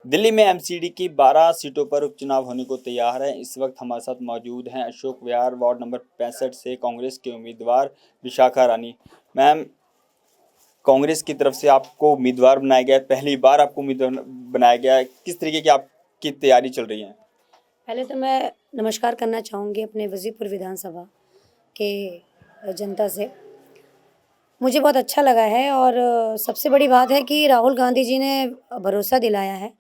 दिल्ली में एमसीडी की 12 सीटों पर उपचुनाव होने को तैयार है। इस वक्त हमारे साथ मौजूद हैं अशोक विहार वार्ड नंबर 65 से कांग्रेस के उम्मीदवार विशाखा रानी। मैम, कांग्रेस की तरफ से आपको उम्मीदवार बनाया गया है, पहली बार आपको उम्मीदवार बनाया गया है, किस तरीके की आपकी तैयारी चल रही है? पहले तो मैं नमस्कार करना चाहूँगी अपने वजीपुर विधानसभा के जनता से। मुझे बहुत अच्छा लगा है और सबसे बड़ी बात है कि राहुल गांधी जी ने भरोसा दिलाया है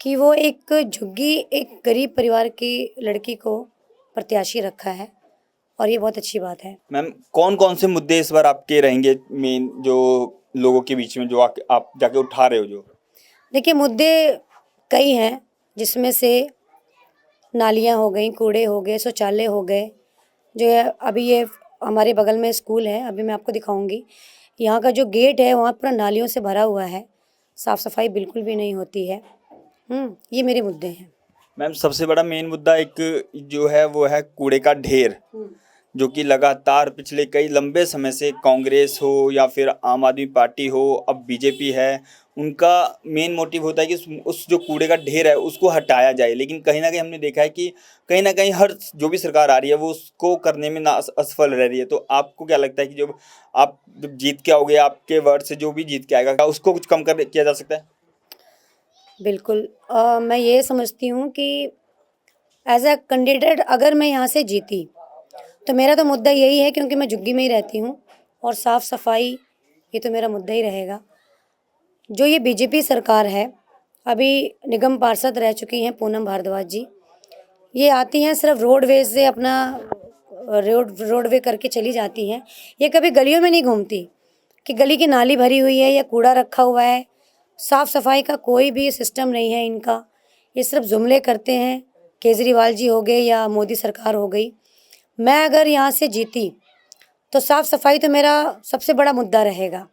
कि वो एक झुग्गी एक गरीब परिवार की लड़की को प्रत्याशी रखा है और ये बहुत अच्छी बात है। मैम, कौन कौन से मुद्दे इस बार आपके रहेंगे मेन, जो लोगों के बीच में जो आप जाके उठा रहे हो? जो देखिए, मुद्दे कई हैं, जिसमें से नालियाँ हो गई, कूड़े हो गए, शौचालय हो गए। जो है अभी ये हमारे बगल में स्कूल है, अभी मैं आपको दिखाऊंगी। यहाँ का जो गेट है वहाँ पूरा नालियों से भरा हुआ है, साफ़ सफाई बिल्कुल भी नहीं होती है। ये मेरे मुद्दे हैं। मैम, सबसे बड़ा मेन मुद्दा एक जो है वो है कूड़े का ढेर, जो कि लगातार पिछले कई लंबे समय से कांग्रेस हो या फिर आम आदमी पार्टी हो, अब बीजेपी है, उनका मेन मोटिव होता है कि उस जो कूड़े का ढेर है उसको हटाया जाए। लेकिन कहीं ना कहीं हमने देखा है कि कहीं ना कहीं हर जो भी सरकार आ रही है वो उसको करने में ना असफल रह रही है। तो आपको क्या लगता है कि जब जीत के आओगे, आपके वर्ड से जो भी जीत के आएगा, क्या उसको कुछ कम कर किया जा सकता है? बिल्कुल। मैं ये समझती हूँ कि एज अ कैंडिडेट अगर मैं यहाँ से जीती तो मेरा तो मुद्दा यही है, क्योंकि मैं झुग्गी में ही रहती हूँ और साफ़ सफाई ये तो मेरा मुद्दा ही रहेगा। जो ये बीजेपी सरकार है, अभी निगम पार्षद रह चुकी हैं पूनम भारद्वाज जी, ये आती हैं सिर्फ रोडवेज से अपना रोडवे करके चली जाती हैं। ये कभी गलियों में नहीं घूमती कि गली की नाली भरी हुई है या कूड़ा रखा हुआ है। साफ़ सफाई का कोई भी सिस्टम नहीं है इनका। ये सिर्फ जुमले करते हैं। केजरीवाल जी हो गए या मोदी सरकार हो गई। मैं अगर यहाँ से जीती तो साफ़ सफाई तो मेरा सबसे बड़ा मुद्दा रहेगा।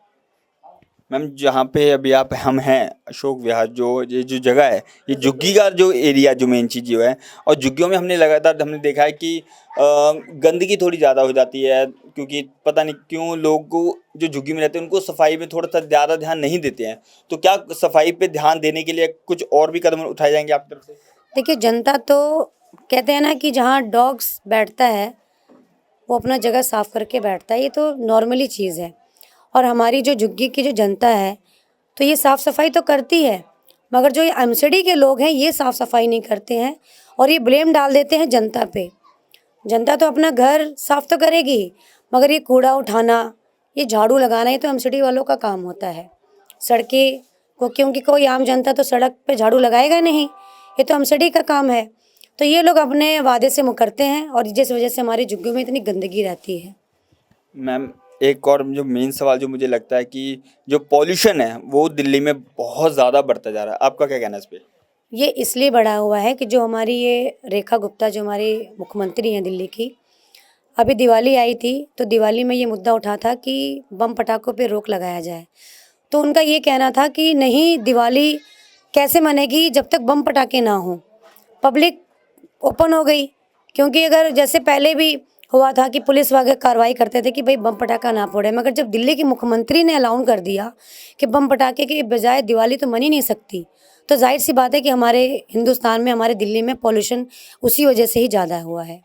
मैम, जहाँ पे अभी हम हैं अशोक विहार, जो ये जो जगह है, ये झुग्गी का जो एरिया, जो मेन चीज़ जो है, और झुग्गियों में हमने देखा है कि गंदगी थोड़ी ज़्यादा हो जाती है, क्योंकि पता नहीं क्यों लोग को जो झुग्गी में रहते हैं उनको सफाई पे थोड़ा सा ज़्यादा ध्यान नहीं देते हैं। तो क्या सफाई पे ध्यान देने के लिए कुछ और भी कदम उठाए जाएंगे आपकी तरफ से? देखिए, जनता तो कहते हैं ना कि जहाँ डॉग्स बैठता है वो अपना जगह साफ़ करके बैठता है, ये तो नॉर्मली चीज़ है। और हमारी जो झुग्गी की जो जनता है तो ये साफ़ सफाई तो करती है, मगर जो ये एमसीडी के लोग हैं ये साफ़ सफाई नहीं करते हैं और ये ब्लेम डाल देते हैं जनता पे। जनता तो अपना घर साफ़ तो करेगी, मगर ये कूड़ा उठाना, ये झाड़ू लगाना, ये तो एमसीडी वालों का काम होता है। सड़कें को, क्योंकि कोई आम जनता तो सड़क पे झाड़ू लगाएगा नहीं, ये तो एमसीडी का काम है। तो ये लोग अपने वादे से मुकरते हैं और जिस वजह से हमारी झुग्गियों में इतनी गंदगी रहती है। मैम, एक और जो मेन सवाल जो मुझे लगता है कि जो पॉल्यूशन है वो दिल्ली में बहुत ज़्यादा बढ़ता जा रहा है, आपका क्या कहना है इस पे? ये इसलिए बढ़ा हुआ है कि जो हमारी ये रेखा गुप्ता, जो हमारी मुख्यमंत्री हैं दिल्ली की, अभी दिवाली आई थी तो दिवाली में ये मुद्दा उठा था कि बम पटाखों पे रोक लगाया जाए। तो उनका ये कहना था कि नहीं, दिवाली कैसे मनेगी जब तक बम पटाखे ना हों। पब्लिक ओपन हो गई, क्योंकि अगर जैसे पहले भी हुआ था कि पुलिस वाले कार्रवाई करते थे कि भाई बम पटाखा ना फोड़े, मगर जब दिल्ली के मुख्यमंत्री ने अलाउ कर दिया कि बम पटाखे के बजाय दिवाली तो मन ही नहीं सकती, तो जाहिर सी बात है कि हमारे हिंदुस्तान में, हमारे दिल्ली में पॉल्यूशन उसी वजह से ही ज़्यादा हुआ है।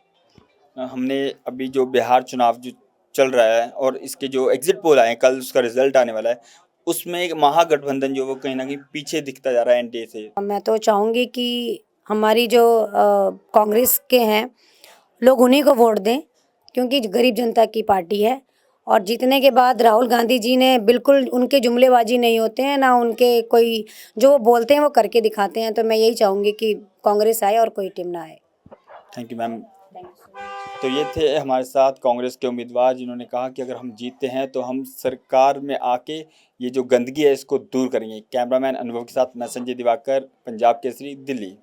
हमने अभी जो बिहार चुनाव जो चल रहा है और इसके जो एग्जिट पोल आए हैं, कल उसका रिजल्ट आने वाला है, उसमें एक महागठबंधन जो वो कहीं ना कहीं पीछे दिखता जा रहा है एनडीए से। मैं तो चाहूँगी कि हमारी जो कांग्रेस के हैं लोग उन्हीं को वोट दें, क्योंकि गरीब जनता की पार्टी है। और जीतने के बाद राहुल गांधी जी ने बिल्कुल, उनके जुमलेबाजी नहीं होते हैं ना, उनके कोई जो वो बोलते हैं वो करके दिखाते हैं। तो मैं यही चाहूँगी कि कांग्रेस आए और कोई टीम ना आए। Thank you ma'am. तो ये थे हमारे साथ कांग्रेस के उम्मीदवार, जिन्होंने कहा कि अगर हम जीतते हैं तो हम सरकार में आके ये जो गंदगी है इसको दूर करेंगे। कैमरामैन अनुभव के साथ मैं संजय दिवाकर, पंजाब केसरी, दिल्ली।